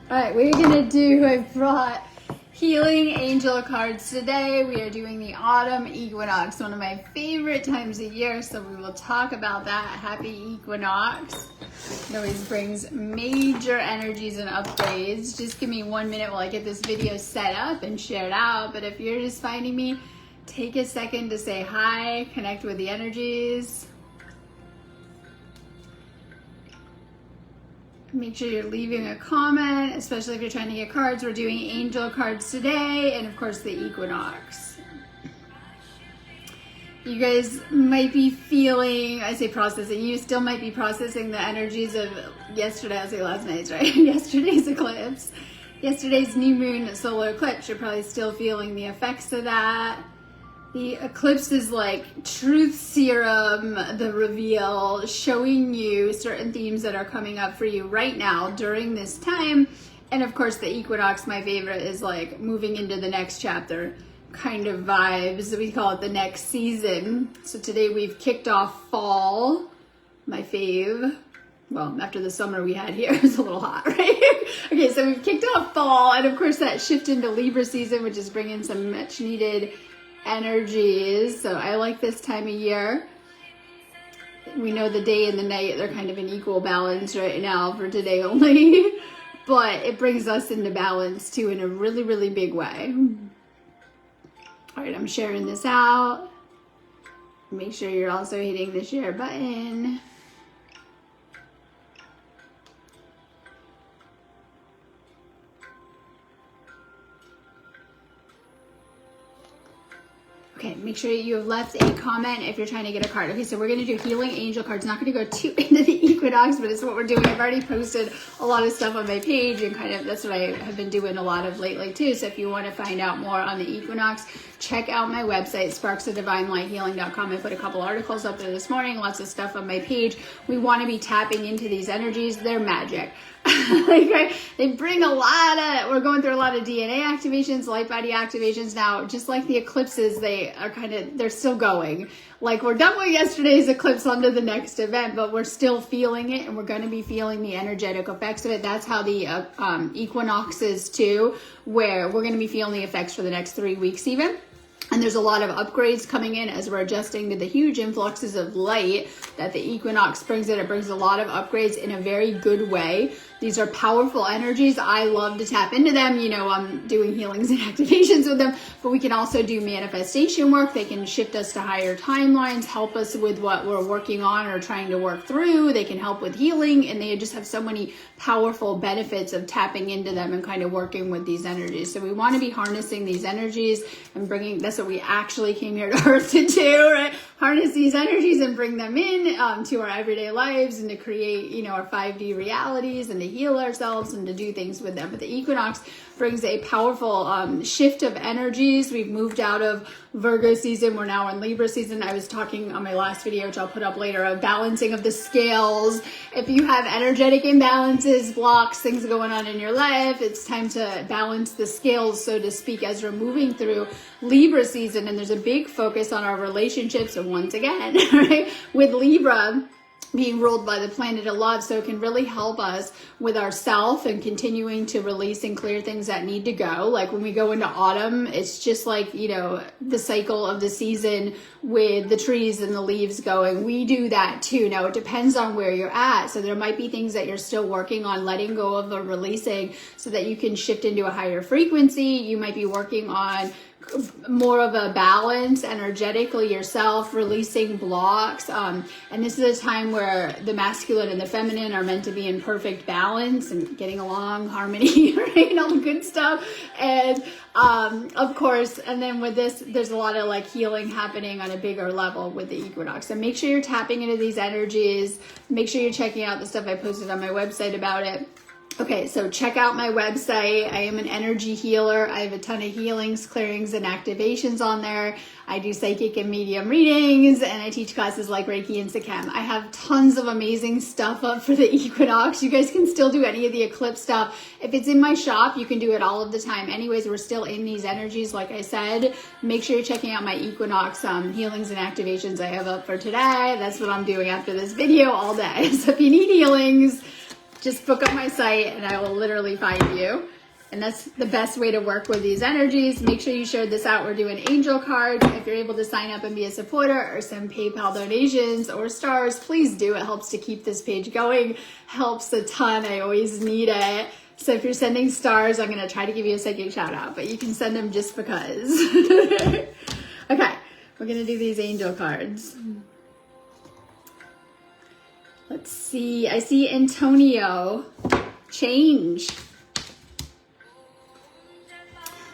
All right, I brought healing angel cards today. We are doing the autumn equinox, one of my favorite times of year, so we will talk about that. Happy equinox. It always brings major energies and upgrades. Just give me 1 minute while I get this video set up and shared out. But if you're just finding me, take a second to say hi, connect with the energies. Make sure you're leaving a comment, especially if you're trying to get cards. We're doing angel cards today, and of course the equinox. You guys might be feeling, I say processing, you still might be processing the energies of yesterday, I say last night's, right? Yesterday's eclipse. Yesterday's new moon solar eclipse. You're probably still feeling the effects of that. The eclipse is like truth serum, the reveal, showing you certain themes that are coming up for you right now during this time. And of course the equinox, my favorite, is like moving into the next chapter kind of vibes. We call it the next season. So today we've kicked off fall, my fave. Well, after the summer we had here, it's a little hot, right? Okay, so we've kicked off fall, and of course that shift into Libra season, which is bringing some much needed energies. So I like this time of year. We know the day and the night, they're kind of in equal balance right now for today only, but it brings us into balance too in a really, really big way. All right, I'm sharing this out. Make sure you're also hitting the share button. Okay, make sure you have left a comment if you're trying to get a card. Okay, so we're going to do healing angel cards. Not going to go too into the equinox, but it's what we're doing. I've already posted a lot of stuff on my page, and kind of that's what I have been doing a lot of lately too. So if you want to find out more on the equinox, check out my website, sparksofdivinelighealing.com. I put a couple articles up there this morning, lots of stuff on my page. We want to be tapping into these energies. They're magic. Like, right? They bring we're going through a lot of DNA activations, light body activations now. Just like the eclipses, they're still going. Like, we're done with yesterday's eclipse onto the next event, but we're still feeling it, and we're going to be feeling the energetic effects of it. That's how the equinox is too, where we're going to be feeling the effects for the next 3 weeks even. And there's a lot of upgrades coming in as we're adjusting to the huge influxes of light that the equinox brings in. It brings a lot of upgrades in a very good way. These are powerful energies. I love to tap into them. You know, I'm doing healings and activations with them, but we can also do manifestation work. They can shift us to higher timelines, help us with what we're working on or trying to work through. They can help with healing, and they just have so many powerful benefits of tapping into them and kind of working with these energies. So we want to be harnessing these energies and bringing, that's what we actually came here to Earth to do, right? Harness these energies and bring them in to our everyday lives, and to create, you know, our 5D realities, and to heal ourselves and to do things with them. But the equinox brings a powerful shift of energies. We've moved out of Virgo season. We're now in Libra season. I was talking on my last video, which I'll put up later, of balancing of the scales. If you have energetic imbalances, blocks, things going on in your life, it's time to balance the scales, so to speak, as we're moving through Libra season. And there's a big focus on our relationships. And once again, right, with Libra being ruled by the planet of love, so it can really help us with ourself and continuing to release and clear things that need to go. Like when we go into autumn, it's just like, you know, the cycle of the season with the trees and the leaves going. We do that too. Now it depends on where you're at. So there might be things that you're still working on letting go of or releasing so that you can shift into a higher frequency. You might be working on more of a balance energetically yourself, releasing blocks, and this is a time where the masculine and the feminine are meant to be in perfect balance and getting along, harmony, right, and all the good stuff. And of course, and then with this, there's a lot of like healing happening on a bigger level with the equinox. So make sure you're tapping into these energies. Make sure you're checking out the stuff I posted on my website about it. Okay, so check out my website. I am an energy healer. I have a ton of healings, clearings, and activations on there. I do psychic and medium readings, and I teach classes like Reiki and Sikhem. I have tons of amazing stuff up for the equinox. You guys can still do any of the eclipse stuff. If it's in my shop, you can do it all of the time. Anyways, we're still in these energies, like I said. Make sure you're checking out my equinox healings and activations I have up for today. That's what I'm doing after this video all day. So if you need healings, just book up my site and I will literally find you. And that's the best way to work with these energies. Make sure you share this out. We're doing angel cards. If you're able to sign up and be a supporter or send PayPal donations or stars, please do. It helps to keep this page going. Helps a ton. I always need it. So if you're sending stars, I'm going to try to give you a psychic shout out, but you can send them just because. Okay, we're going to do these angel cards. Let's see. I see Antonio. Change.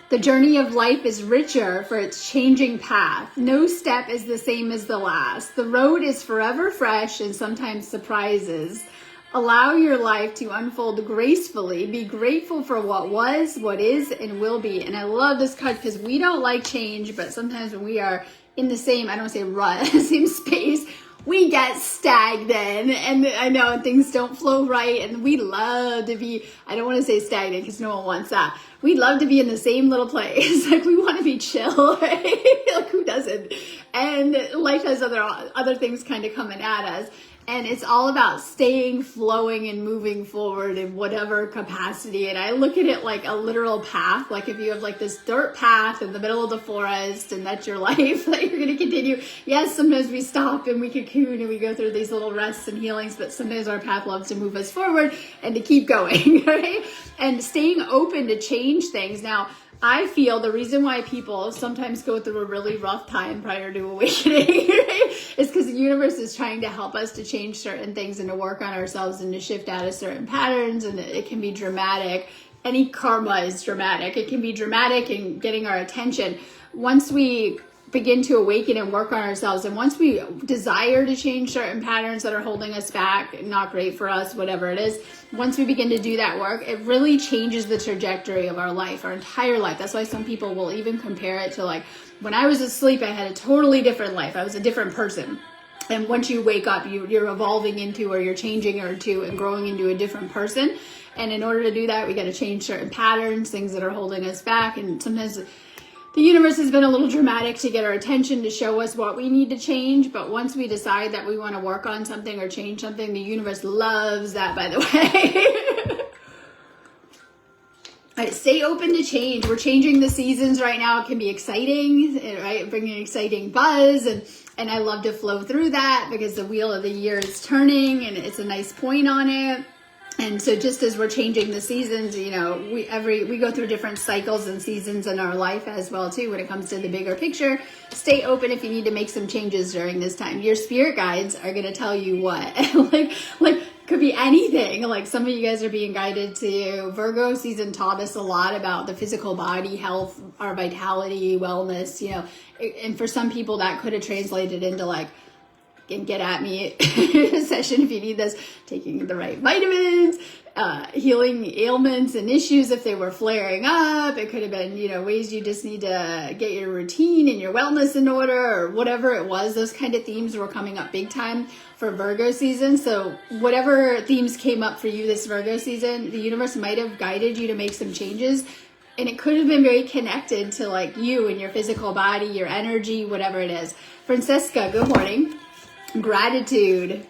The journey of life is richer for its changing path. No step is the same as the last. The road is forever fresh and sometimes surprises. Allow your life to unfold gracefully. Be grateful for what was, what is, and will be. And I love this card because we don't like change, but sometimes when we are in the same, I don't want to say rut, same space, we get stagnant, and I know things don't flow right, and we love to be, I don't want to say stagnant because no one wants that. We love to be in the same little place. Like, we want to be chill, right? Like, who doesn't? And life has other things kind of coming at us. And it's all about staying, flowing, and moving forward in whatever capacity. And I look at it like a literal path. Like if you have like this dirt path in the middle of the forest and that's your life, that you're going to continue. Yes, sometimes we stop and we cocoon and we go through these little rests and healings, but sometimes our path loves to move us forward and to keep going, right? And staying open to change things. Now, I feel the reason why people sometimes go through a really rough time prior to awakening, right, is because the universe is trying to help us to change certain things and to work on ourselves and to shift out of certain patterns. And it can be dramatic. Any karma is dramatic. It can be dramatic in getting our attention. Once we begin to awaken and work on ourselves, and once we desire to change certain patterns that are holding us back, not great for us, whatever it is, once we begin to do that work, it really changes the trajectory of our life, our entire life. That's why some people will even compare it to like, when I was asleep, I had a totally different life. I was a different person. And once you wake up, you're evolving into, or you're changing into and growing into a different person. And in order to do that, we got to change certain patterns, things that are holding us back. And sometimes the universe has been a little dramatic to get our attention, to show us what we need to change. But once we decide that we want to work on something or change something, the universe loves that, by the way. All right, stay open to change. We're changing the seasons right now. It can be exciting, right? Bringing an exciting buzz. And I love to flow through that because the wheel of the year is turning and it's a nice point on it. And so just as we're changing the seasons, you know, we go through different cycles and seasons in our life as well too when it comes to the bigger picture. Stay open if you need to make some changes during this time. Your spirit guides are going to tell you what. like could be anything. Like some of you guys are being guided to Virgo season taught us a lot about the physical body, health, our vitality, wellness, you know. And for some people that could have translated into like, and get at me session if you need this, taking the right vitamins, healing ailments and issues if they were flaring up. It could have been, you know, ways you just need to get your routine and your wellness in order, or whatever it was. Those kind of themes were coming up big time for Virgo season. So whatever themes came up for you this Virgo season, the universe might have guided you to make some changes. And it could have been very connected to like you and your physical body, your energy, whatever it is. Francesca, good morning. Gratitude.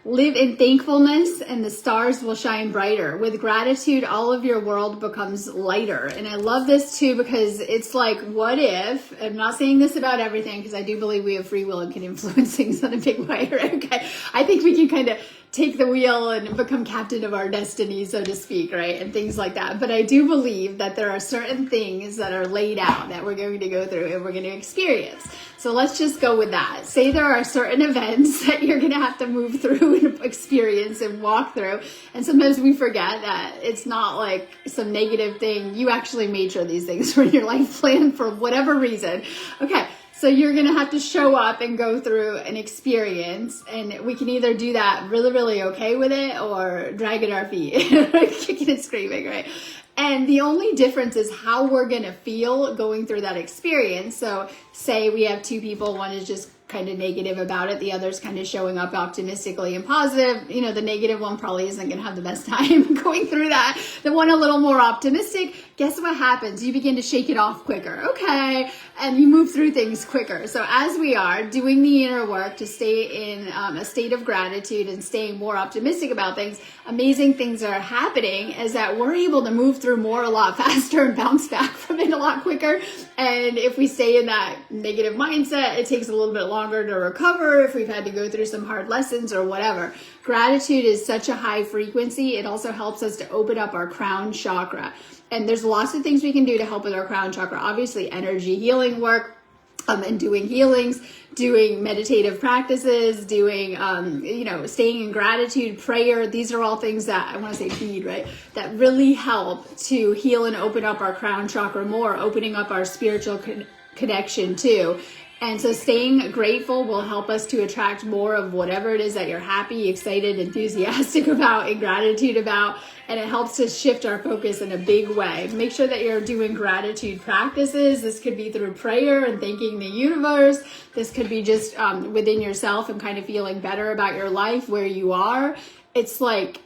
Live in thankfulness and the stars will shine brighter. With gratitude, all of your world becomes lighter. And I love this too because it's like, what if, I'm not saying this about everything because I do believe we have free will and can influence things in a big way, right? Okay. I think we can kind of take the wheel and become captain of our destiny, so to speak, right? And things like that. But I do believe that there are certain things that are laid out that we're going to go through and we're going to experience. So let's just go with that. Say there are certain events that you're going to have to move through and experience and walk through. And sometimes we forget that it's not like some negative thing. You actually made sure these things were in your life plan for whatever reason. Okay. So you're going to have to show up and go through an experience, and we can either do that really, really okay with it or dragging our feet, kicking and screaming, right? And the only difference is how we're going to feel going through that experience. So say we have two people, one is just kind of negative about it. The other's kind of showing up optimistically and positive. You know, the negative one probably isn't going to have the best time going through that. The one a little more optimistic, guess what happens? You begin to shake it off quicker. Okay. And you move through things quicker. So as we are doing the inner work to stay in a state of gratitude and staying more optimistic about things, amazing things are happening is that we're able to move through more a lot faster and bounce back from it a lot quicker. And if we stay in that negative mindset, it takes a little bit longer to recover if we've had to go through some hard lessons or whatever. Gratitude is such a high frequency. It also helps us to open up our crown chakra. And there's lots of things we can do to help with our crown chakra. Obviously, energy healing work, and doing healings, doing meditative practices, doing, staying in gratitude, prayer. These are all things that I want to say feed, right? That really help to heal and open up our crown chakra more, opening up our spiritual connection too. And so staying grateful will help us to attract more of whatever it is that you're happy, excited, enthusiastic about, and gratitude about. And it helps to shift our focus in a big way. Make sure that you're doing gratitude practices. This could be through prayer and thanking the universe. This could be just within yourself and kind of feeling better about your life, where you are. It's like,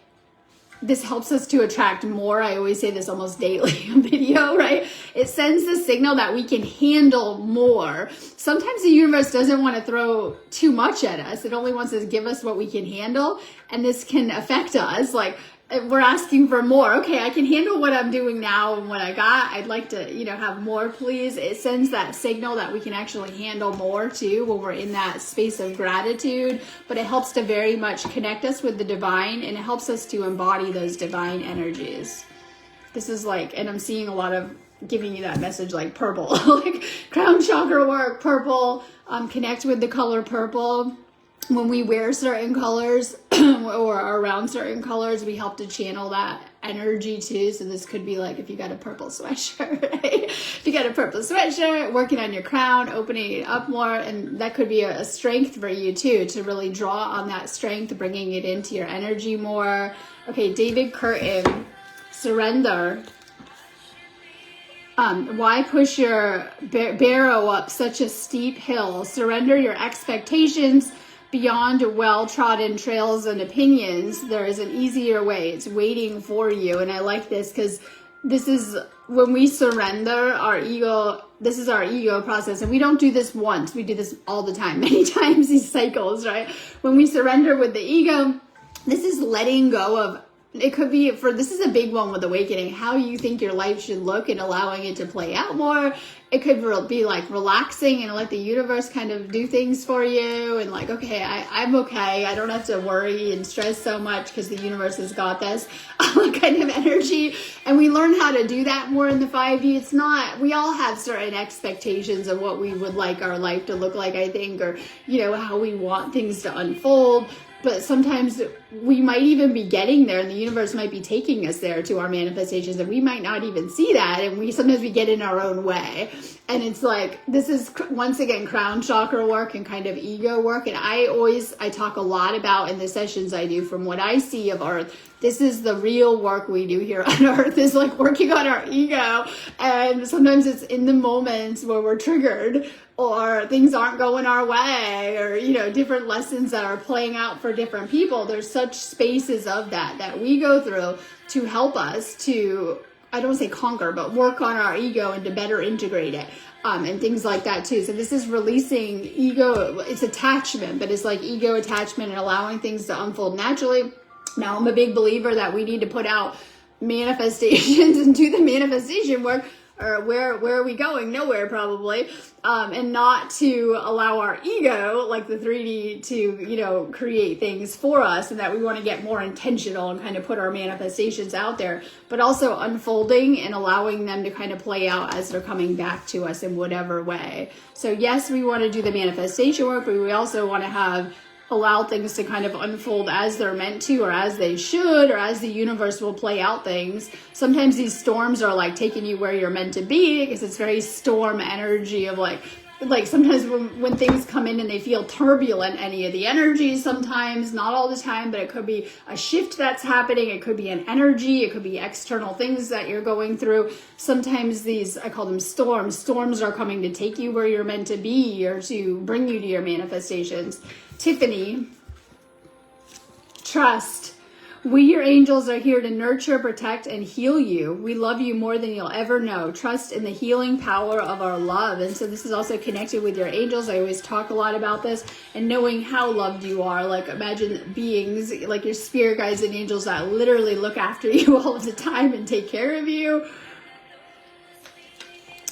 this helps us to attract more. I always say this almost daily in video, right? It sends the signal that we can handle more. Sometimes the universe doesn't want to throw too much at us. It only wants to give us what we can handle. And this can affect us. Like, we're asking for more. Okay, I can handle what I'm doing now and what I got. I'd like to, have more, please. It sends that signal that we can actually handle more too when we're in that space of gratitude. But it helps to very much connect us with the divine, and it helps us to embody those divine energies. This is like, and I'm seeing a lot of giving you that message like purple, like crown chakra work, purple, connect with the color purple. When we wear certain colors or are around certain colors, we help to channel that energy too. So this could be like if you got a purple sweatshirt, right? If you got a purple sweatshirt, working on your crown, opening it up more, and that could be a strength for you too, to really draw on that strength, bringing it into your energy more. Okay, David Curtin, surrender. Why push your barrow up such a steep hill? Surrender your expectations beyond well-trodden trails and opinions. There is an easier way. It's waiting for you. And I like this because this is when we surrender our ego. This is our ego process. And we don't do this once. We do this all the time, many times, these cycles, right? When we surrender with the ego, this is letting go of, it could be this is a big one with awakening, how you think your life should look and allowing it to play out more. It could be like relaxing and let the universe kind of do things for you, and like, okay, I'm okay. I don't have to worry and stress so much because the universe has got this kind of energy. And we learn how to do that more in the 5D. It's not, we all have certain expectations of what we would like our life to look like, I think, or, how we want things to unfold. But sometimes we might even be getting there, and the universe might be taking us there to our manifestations, and we might not even see that. And sometimes we get in our own way. And it's like, this is once again crown chakra work and kind of ego work. And I talk a lot about in the sessions I do, from what I see of Earth, this is the real work we do here on Earth, is like working on our ego. And sometimes it's in the moments where we're triggered, or things aren't going our way, or, different lessons that are playing out for different people. There's such spaces of that we go through to help us to, I don't say conquer, but work on our ego and to better integrate it. And things like that too. So this is releasing ego. It's attachment, but it's like ego attachment and allowing things to unfold naturally. Now, I'm a big believer that we need to put out manifestations and do the manifestation work. Or where are we going? Nowhere, probably. And not to allow our ego, like the 3D, to, create things for us, and that we want to get more intentional and kind of put our manifestations out there, but also unfolding and allowing them to kind of play out as they're coming back to us in whatever way. So yes, we want to do the manifestation work, but we also want to allow things to kind of unfold as they're meant to, or as they should, or as the universe will play out things. Sometimes these storms are like taking you where you're meant to be, because it's very storm energy of like, like sometimes when things come in and they feel turbulent, any of the energies sometimes, not all the time, but it could be a shift that's happening. It could be an energy. It could be external things that you're going through. Sometimes these, I call them storms. Storms are coming to take you where you're meant to be or to bring you to your manifestations. Tiffany, trust. We, your angels, are here to nurture, protect, and heal you. We love you more than you'll ever know. Trust in the healing power of our love. And so this is also connected with your angels. I always talk a lot about this, and knowing how loved you are. Like, imagine beings like your spirit guides and angels that literally look after you all of the time and take care of you.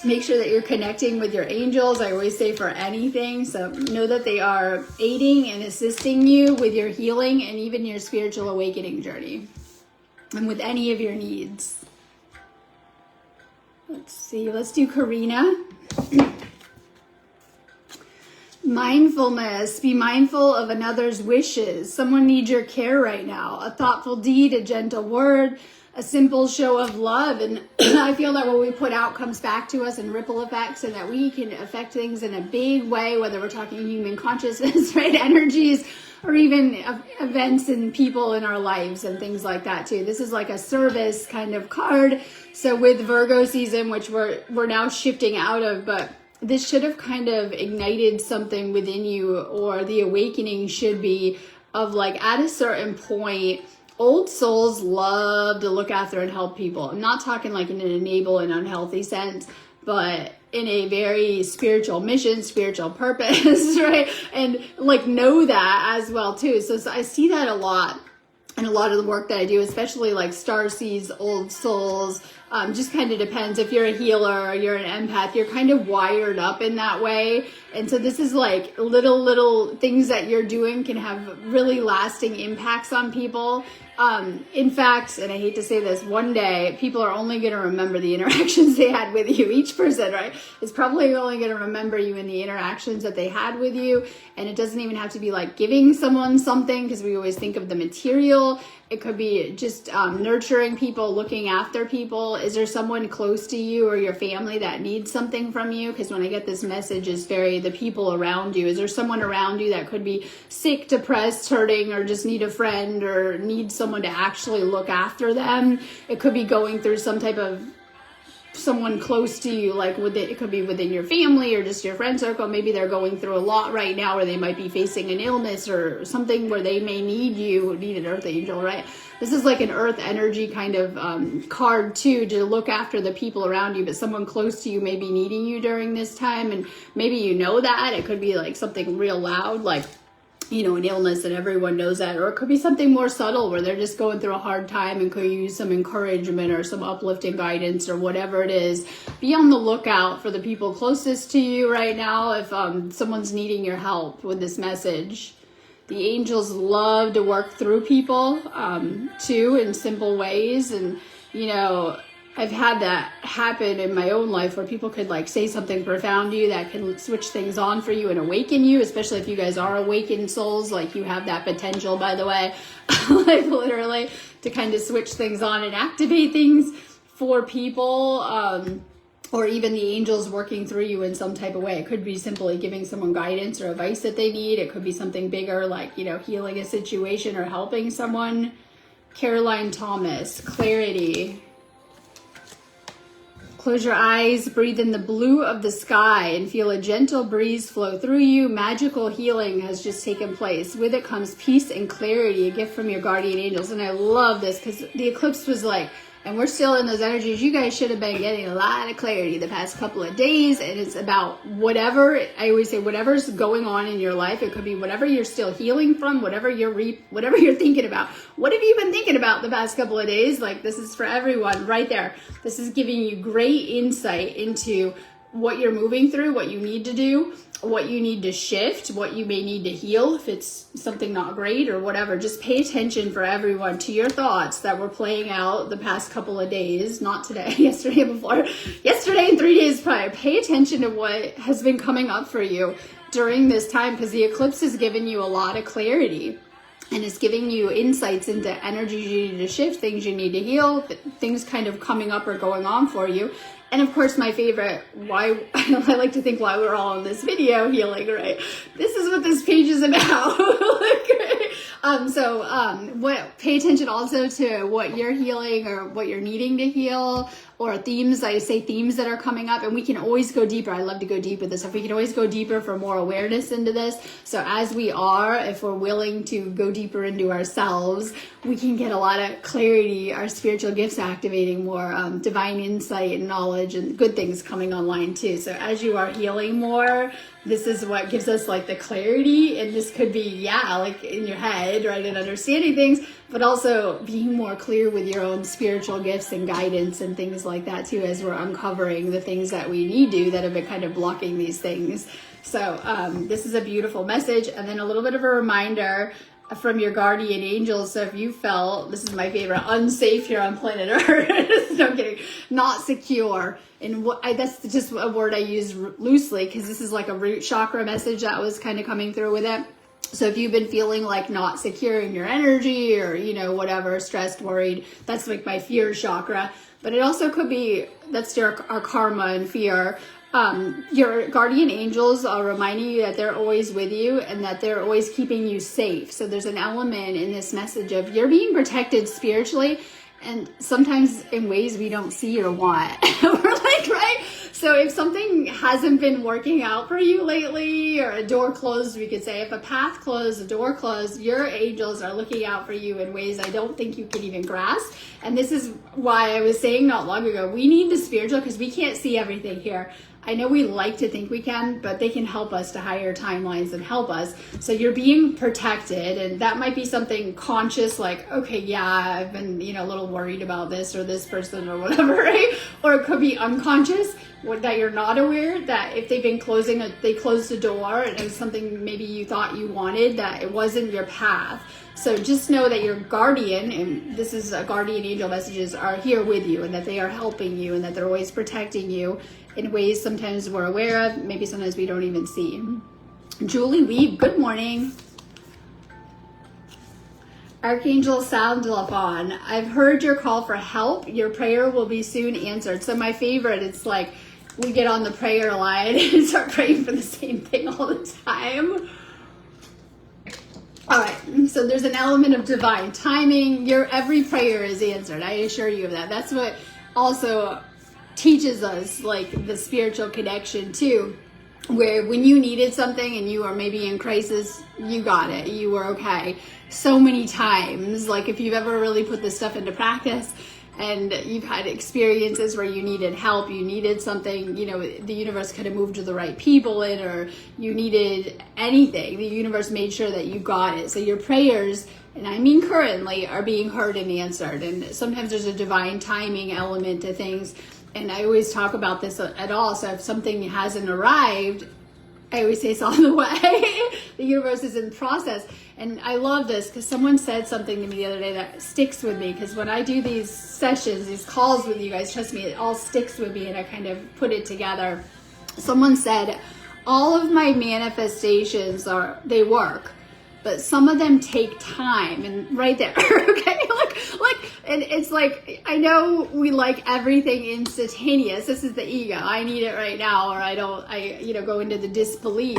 Make sure that you're connecting with your angels. I always say for anything. So know that they are aiding and assisting you with your healing and even your spiritual awakening journey. And with any of your needs. Let's see. Let's do Karina. Mindfulness. Be mindful of another's wishes. Someone needs your care right now. A thoughtful deed, a gentle word, a simple show of love. And I feel that what we put out comes back to us in ripple effects, and that we can affect things in a big way, whether we're talking human consciousness, right, energies, or even events and people in our lives and things like that too. This is like a service kind of card. So with Virgo season, which we're now shifting out of, but this should have kind of ignited something within you, or the awakening should be of like at a certain point, old souls love to look after and help people. I'm not talking like in an enable and unhealthy sense, but in a very spiritual mission, spiritual purpose, right? And like know that as well too. So I see that a lot in a lot of the work that I do, especially like star seeds, old souls. Just kind of depends if you're a healer or you're an empath, you're kind of wired up in that way. And so this is like little things that you're doing can have really lasting impacts on people. In fact, and I hate to say this, one day people are only going to remember the interactions they had with you. Each person, right, is probably only going to remember you in the interactions that they had with you. And it doesn't even have to be like giving someone something, because we always think of the material. It could be just nurturing people, looking after people. Is there someone close to you or your family that needs something from you? Because when I get this message, it's very the people around you. Is there someone around you that could be sick, depressed, hurting, or just need a friend or need someone to actually look after them? It could be going through some type of someone close to you, like it could be within your family or just your friend circle. Maybe they're going through a lot right now, or they might be facing an illness or something where they may need an earth angel, right? This is like an earth energy kind of card too, to look after the people around you, but someone close to you may be needing you during this time. And maybe you know that. It could be like something real loud, like an illness, and everyone knows that. Or it could be something more subtle where they're just going through a hard time and could use some encouragement or some uplifting guidance or whatever it is. Be on the lookout for the people closest to you right now if someone's needing your help with this message. The angels love to work through people too, in simple ways. And I've had that happen in my own life where people could like say something profound to you that can switch things on for you and awaken you, especially if you guys are awakened souls. Like, you have that potential, by the way, like literally to kind of switch things on and activate things for people, or even the angels working through you in some type of way. It could be simply giving someone guidance or advice that they need. It could be something bigger, like, healing a situation or helping someone. Caroline Thomas, clarity. Close your eyes, breathe in the blue of the sky, and feel a gentle breeze flow through you. Magical healing has just taken place. With it comes peace and clarity, a gift from your guardian angels. And I love this because the eclipse was like, and we're still in those energies. You guys should have been getting a lot of clarity the past couple of days. And it's about whatever, I always say, whatever's going on in your life. It could be whatever you're still healing from, whatever you're thinking about. What have you been thinking about the past couple of days? Like, this is for everyone right there. This is giving you great insight into what you're moving through, what you need to do, what you need to shift, what you may need to heal if it's something not great or whatever. Just pay attention for everyone to your thoughts that were playing out the past couple of days, not today, yesterday before, yesterday and 3 days prior. Pay attention to what has been coming up for you during this time, because the eclipse has given you a lot of clarity. And it's giving you insights into energies you need to shift, things you need to heal, things kind of coming up or going on for you. And of course, my favorite, why I like to think why we're all in this video healing, right? This is what this page is about. Pay attention also to what you're healing or what you're needing to heal, or themes. I say themes that are coming up, and we can always go deeper. I love to go deep with this stuff. We can always go deeper for more awareness into this. So as we are, if we're willing to go deeper into ourselves, we can get a lot of clarity, our spiritual gifts activating more, divine insight and knowledge and good things coming online too. So as you are healing more, this is what gives us like the clarity. And this could be, like in your head, right? And understanding things, but also being more clear with your own spiritual gifts and guidance and things like that too, as we're uncovering the things that we need to that have been kind of blocking these things. So this is a beautiful message. And then a little bit of a reminder from your guardian angels. So if you felt, this is my favorite, unsafe here on planet Earth, no, I'm kidding, not secure. And that's just a word I use loosely because this is like a root chakra message that was kind of coming through with it. So if you've been feeling like not secure in your energy or, whatever, stressed, worried, that's like my fear chakra. But it also could be, that's our karma and fear. Your guardian angels are reminding you that they're always with you and that they're always keeping you safe. So there's an element in this message of you're being protected spiritually, and sometimes in ways we don't see or want. We're like, right? So if something hasn't been working out for you lately, or a door closed, we could say, if a path closed, a door closed, your angels are looking out for you in ways I don't think you can even grasp. And this is why I was saying not long ago, we need the spiritual because we can't see everything here. I know we like to think we can, but they can help us to higher timelines and help us. So you're being protected, and that might be something conscious, like, okay, yeah, I've been, a little worried about this or this person or whatever, right? Or it could be unconscious, that you're not aware that if they've been they closed the door and it was something maybe you thought you wanted, that it wasn't your path. So just know that your guardian, and this is a guardian angel messages, are here with you and that they are helping you and that they're always protecting you in ways sometimes we're aware of, maybe sometimes we don't even see. Julie Weeb, good morning. Archangel Sandalphon, I've heard your call for help. Your prayer will be soon answered. So my favorite, it's like we get on the prayer line and start praying for the same thing all the time. All right, so there's an element of divine timing. Your every prayer is answered. I assure you of that. That's what also teaches us, like, the spiritual connection too, where when you needed something and you are maybe in crisis, you got it. You were okay. So many times, like if you've ever really put this stuff into practice and you've had experiences where you needed help, you needed something, the universe could have moved to the right people in, or you needed anything, the universe made sure that you got it. So your prayers, and I mean currently, are being heard and answered. And sometimes there's a divine timing element to things. And I always talk about this at all. So if something hasn't arrived, I always say it's on the way. The universe is in process. And I love this because someone said something to me the other day that sticks with me. Because when I do these sessions, these calls with you guys, trust me, it all sticks with me and I kind of put it together. Someone said, all of my manifestations they work, but some of them take time. And right there, okay? And it's like, I know we like everything instantaneous. This is the ego. I need it right now, or I go into the disbelief.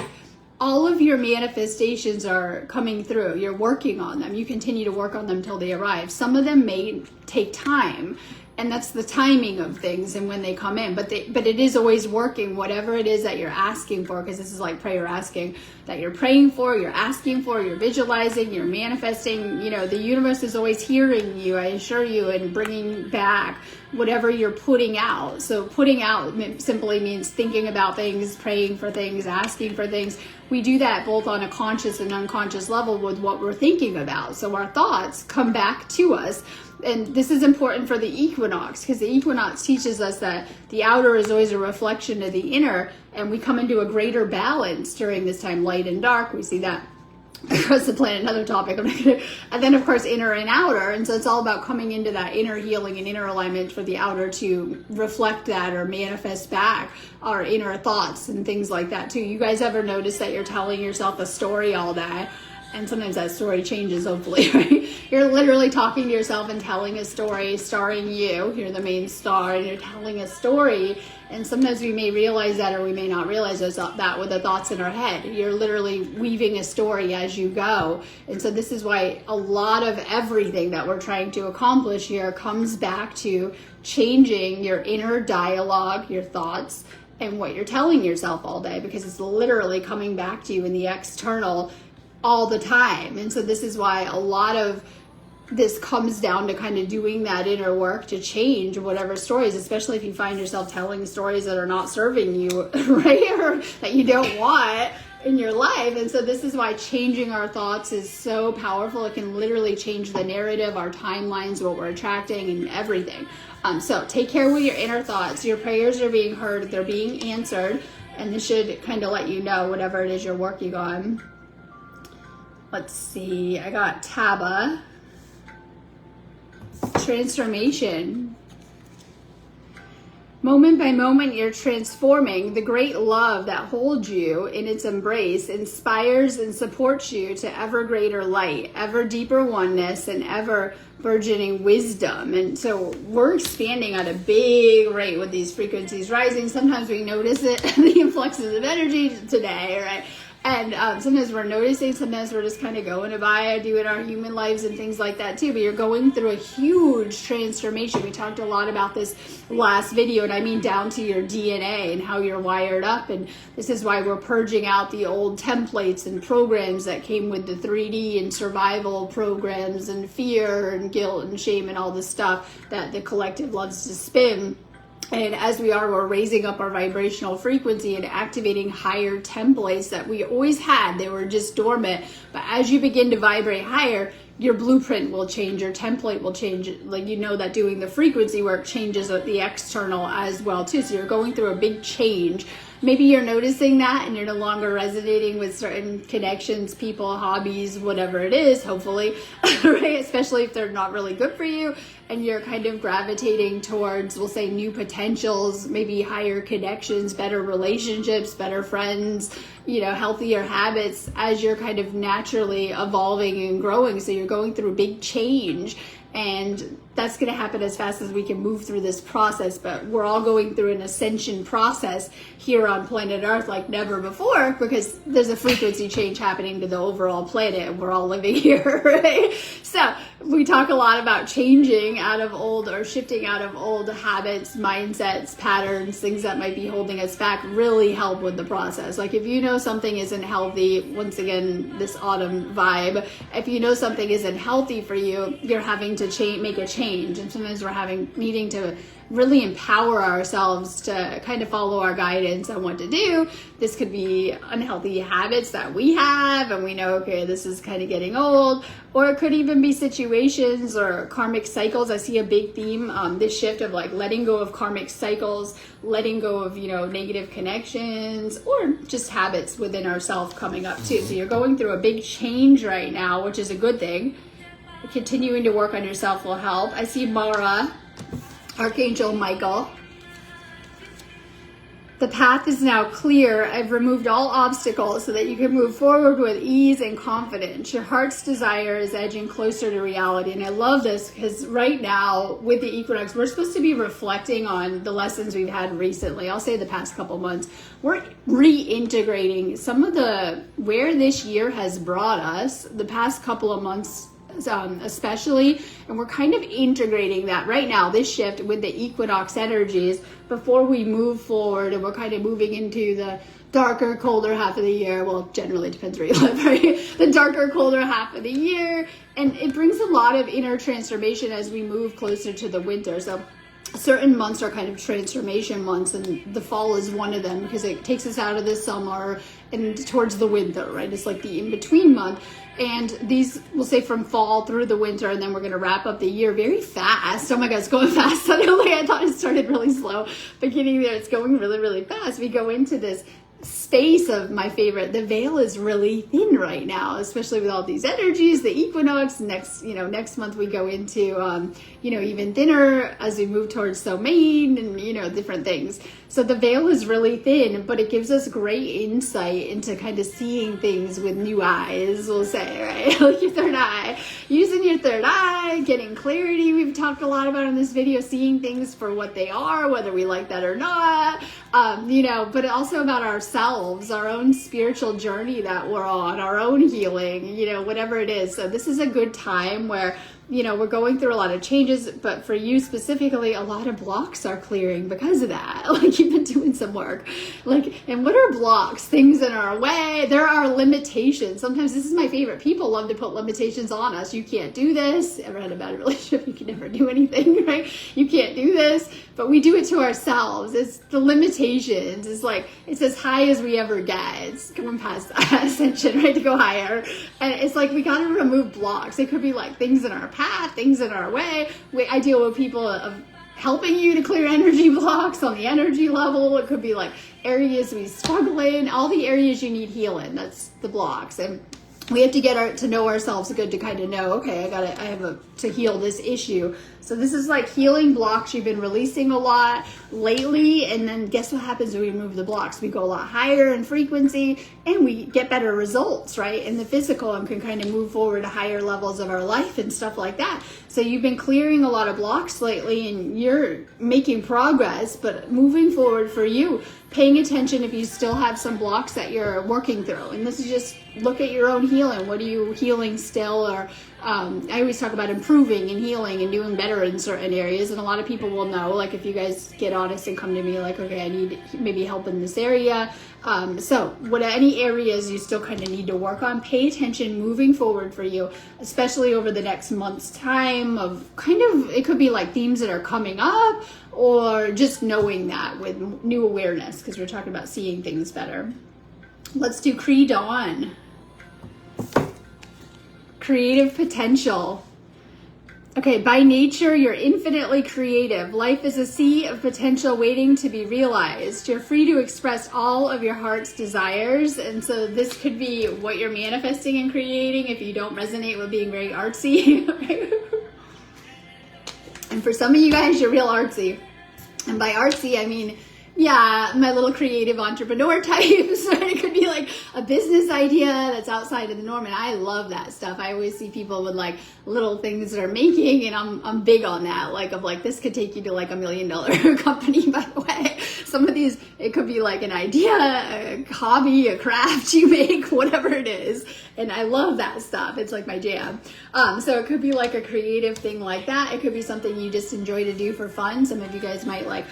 All of your manifestations are coming through. You're working on them. You continue to work on them till they arrive. Some of them may take time, and that's the timing of things and when they come in. But it is always working, whatever it is that you're asking for, because this is like prayer asking, that you're praying for, you're asking for, you're visualizing, you're manifesting. The universe is always hearing you, I assure you, and bringing back whatever you're putting out. So putting out simply means thinking about things, praying for things, asking for things. We do that both on a conscious and unconscious level with what we're thinking about. So our thoughts come back to us. And this is important for the equinox, because the equinox teaches us that the outer is always a reflection of the inner, and we come into a greater balance during this time, light and dark. We see that across the planet, another topic. And then, of course, inner and outer. And so it's all about coming into that inner healing and inner alignment for the outer to reflect that or manifest back our inner thoughts and things like that, too. You guys ever notice that you're telling yourself a story all day? And sometimes that story changes, hopefully, right? You're literally talking to yourself and telling a story starring you. You're the main star and you're telling a story. And sometimes we may realize that or we may not realize that with the thoughts in our head. You're literally weaving a story as you go. And so this is why a lot of everything that we're trying to accomplish here comes back to changing your inner dialogue, your thoughts, and what you're telling yourself all day, because it's literally coming back to you in the external all the time. And so this is why a lot of this comes down to kind of doing that inner work to change whatever stories, especially if you find yourself telling stories that are not serving you, right? Or that you don't want in your life. And so this is why changing our thoughts is so powerful. It can literally change the narrative, our timelines, what we're attracting, and everything. So take care with your inner thoughts. Your prayers are being heard, they're being answered, and this should kind of let you know whatever it is you're working on. Let's see, I got Taba. Transformation. Moment by moment, you're transforming. The great love that holds you in its embrace inspires and supports you to ever greater light, ever deeper oneness, and ever burgeoning wisdom. And so we're expanding at a big rate with these frequencies rising. Sometimes we notice it, the influxes of energy today, right? And sometimes we're noticing, sometimes we're just kind of going by, doing our human lives and things like that too. But you're going through a huge transformation. We talked a lot about this last video, and I mean down to your DNA and how you're wired up. And this is why we're purging out the old templates and programs that came with the 3D and survival programs and fear and guilt and shame and all the stuff that the collective loves to spin. And as we're raising up our vibrational frequency and activating higher templates that we always had. They were just dormant. But as you begin to vibrate higher, your blueprint will change, your template will change. Like, you know that doing the frequency work changes the external as well too. So you're going through a big change. Maybe you're noticing that and you're no longer resonating with certain connections, people, hobbies, whatever it is, hopefully, right? Especially if they're not really good for you and you're kind of gravitating towards, we'll say, new potentials, maybe higher connections, better relationships, better friends, healthier habits as you're kind of naturally evolving and growing. So you're going through a big change. And that's going to happen as fast as we can move through this process. But we're all going through an ascension process here on planet Earth like never before, because there's a frequency change happening to the overall planet and we're all living here, right? So we talk a lot about changing out of old or shifting out of old habits, mindsets, patterns, things that might be holding us back really help with the process. Like if you know something isn't healthy, once again, this autumn vibe, if you know something isn't healthy for you, you're having to make a change. And sometimes we're needing to really empower ourselves to kind of follow our guidance on what to do. This could be unhealthy habits that we have and we know, okay, this is kind of getting old, or it could even be situations or karmic cycles. I see a big theme, this shift of like letting go of karmic cycles, letting go of, negative connections, or just habits within ourselves coming up too. So you're going through a big change right now, which is a good thing. Continuing to work on yourself will help. I see Mara, Archangel Michael. The path is now clear. I've removed all obstacles so that you can move forward with ease and confidence. Your heart's desire is edging closer to reality. And I love this because right now with the equinox, we're supposed to be reflecting on the lessons we've had recently. I'll say the past couple months. We're reintegrating some of where this year has brought us the past couple of months, especially, and we're kind of integrating that right now, this shift with the equinox energies before we move forward, and we're kind of moving into the darker, colder half of the year. Well, generally depends where you live, right? The darker, colder half of the year, and it brings a lot of inner transformation as we move closer to the winter. So certain months are kind of transformation months, and the fall is one of them because it takes us out of the summer and towards the winter, right? It's like the in-between month. And these, we'll say from fall through the winter, and then we're going to wrap up the year very fast. Oh my God, it's going fast. Suddenly I thought it started really slow. Beginning there, it's going really, really fast. We go into this space of my favorite. The veil is really thin right now, especially with all these energies, the equinox. Next month we go into, even thinner as we move towards Somain and, different things. So the veil is really thin, but it gives us great insight into kind of seeing things with new eyes, we'll say, right? Like your third eye. Using your third eye, getting clarity. We've talked a lot about in this video, seeing things for what they are, whether we like that or not, but also about ourselves, our own spiritual journey that we're on, our own healing, whatever it is. So this is a good time where we're going through a lot of changes, but for you specifically, a lot of blocks are clearing because of that. Like you've been doing some work. And what are blocks? Things in our way. There are limitations. Sometimes this is my favorite. People love to put limitations on us. You can't do this. Ever had a bad relationship? You can never do anything, right? You can't do this. But we do it to ourselves. It's the limitations. It's like, it's as high as we ever get. It's going past Ascension, right? To go higher. And it's like, we got to remove blocks. It could be like things in our path, things in our way. I deal with people of helping you to clear energy blocks on the energy level. It could be like areas we struggle in, all the areas you need healing. That's the blocks. And we have to get to know ourselves good to kind of know, okay, I have to heal this issue. So this is like healing blocks you've been releasing a lot lately, and then guess what happens when we remove the blocks? We go a lot higher in frequency and we get better results, right? In the physical, and can kind of move forward to higher levels of our life and stuff like that. So you've been clearing a lot of blocks lately and you're making progress, but moving forward for you, paying attention if you still have some blocks that you're working through. And this is just look at your own healing. What are you healing still? Or I always talk about improving and healing and doing better in certain areas. And a lot of people will know, like if you guys get honest and come to me like, okay, I need maybe help in this area. So any areas you still kind of need to work on, pay attention moving forward for you, especially over the next month's time of it could be like themes that are coming up, or just knowing that with new awareness, because we're talking about seeing things better. Let's do Cree Dawn. Creative potential. Okay, by nature, you're infinitely creative. Life is a sea of potential waiting to be realized. You're free to express all of your heart's desires. And so this could be what you're manifesting and creating if you don't resonate with being very artsy. And for some of you guys, you're real artsy. And by artsy, I mean, yeah, my little creative entrepreneur types. It could be like a business idea that's outside of the norm, and I love that stuff. I always see people with like little things they're making, and I'm big on that. Like this could take you to like $1 million company, by the way. Some of these, it could be like an idea, a hobby, a craft you make, whatever it is. And I love that stuff. It's like my jam. So it could be like a creative thing like that. It could be something you just enjoy to do for fun. Some of you guys might like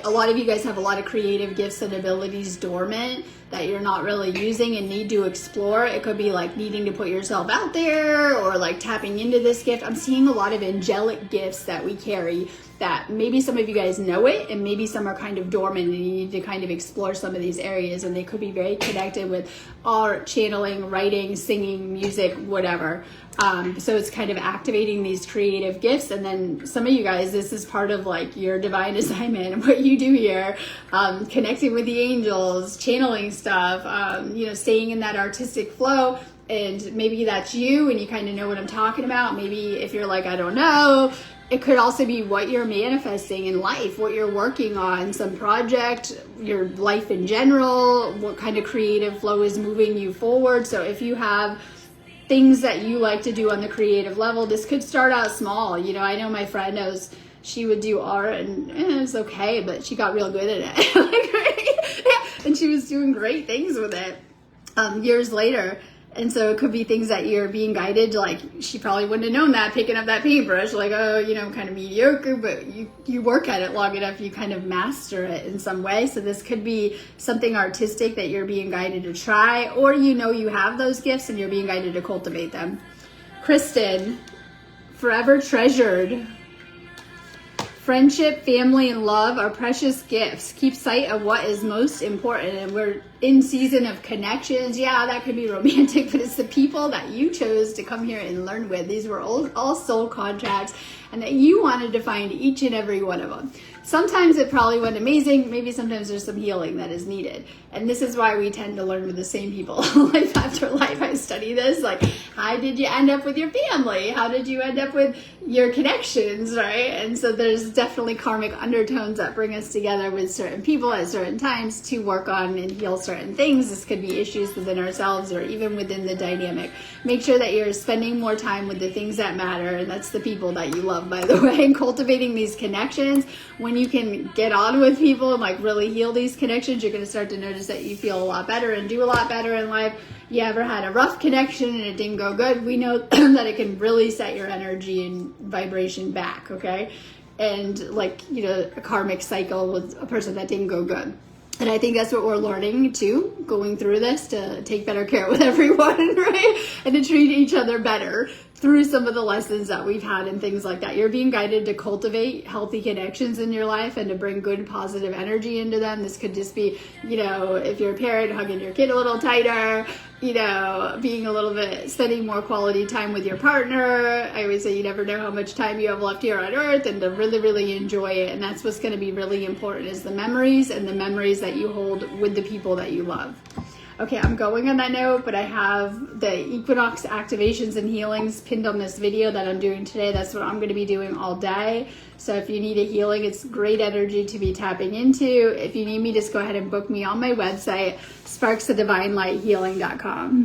a lot of you guys have a lot of creative gifts and abilities dormant that you're not really using and need to explore. It could be like needing to put yourself out there, or like tapping into this gift. I'm seeing a lot of angelic gifts that we carry that maybe some of you guys know it, and maybe some are kind of dormant and you need to kind of explore some of these areas, and they could be very connected with art, channeling, writing, singing, music, whatever. So it's kind of activating these creative gifts. And then some of you guys, this is part of like your divine assignment and what you do here, connecting with the angels, channeling stuff, staying in that artistic flow. And maybe that's you and you kind of know what I'm talking about. Maybe if you're like, I don't know, it could also be what you're manifesting in life, what you're working on, some project, your life in general, what kind of creative flow is moving you forward. So if you have things that you like to do on the creative level, this could start out small. I know my friend she would do art and it was okay, but she got real good at it. And she was doing great things with it years later. And so it could be things that you're being guided, like she probably wouldn't have known that, picking up that paintbrush, like, kind of mediocre, but you work at it long enough, you kind of master it in some way. So this could be something artistic that you're being guided to try, or you have those gifts and you're being guided to cultivate them. Kristen, forever treasured. Friendship, family, and love are precious gifts. Keep sight of what is most important. And we're in season of connections. Yeah, that could be romantic, but it's the people that you chose to come here and learn with. These were all soul contracts, and that you wanted to find each and every one of them. sometimes it probably went amazing. Maybe sometimes there's some healing that is needed. And this is why we tend to learn with the same people life after life. I study this, like, how did you end up with your family? How did you end up with your connections, right? And so there's definitely karmic undertones that bring us together with certain people at certain times to work on and heal certain things. This could be issues within ourselves or even within the dynamic. Make sure that you're spending more time with the things that matter, and that's the people that you love, by the way, and cultivating these connections. When you can get on with people and like really heal these connections, you're going to start to notice that you feel a lot better and do a lot better in life. You ever had a rough connection and it didn't go good? We know that it can really set your energy and vibration back, okay? And like, you know, a karmic cycle with a person that didn't go good. And I think that's what we're learning too, going through this, to take better care with everyone, right? And to treat each other better through some of the lessons that we've had and things like that. You're being guided to cultivate healthy connections in your life and to bring good positive energy into them. This could just be, you know, if you're a parent, hugging your kid a little tighter, you know, being a little bit, spending more quality time with your partner. I always say you never know how much time you have left here on earth, and to really, really enjoy it. And that's what's going to be really important, is the memories, and the memories that you hold with the people that you love. Okay, I'm going on that note, but I have the equinox activations and healings pinned on this video that I'm doing today. That's what I'm going to be doing all day. So if you need a healing, it's great energy to be tapping into. If you need me, just go ahead and book me on my website, sparksofdivinelighthealing.com.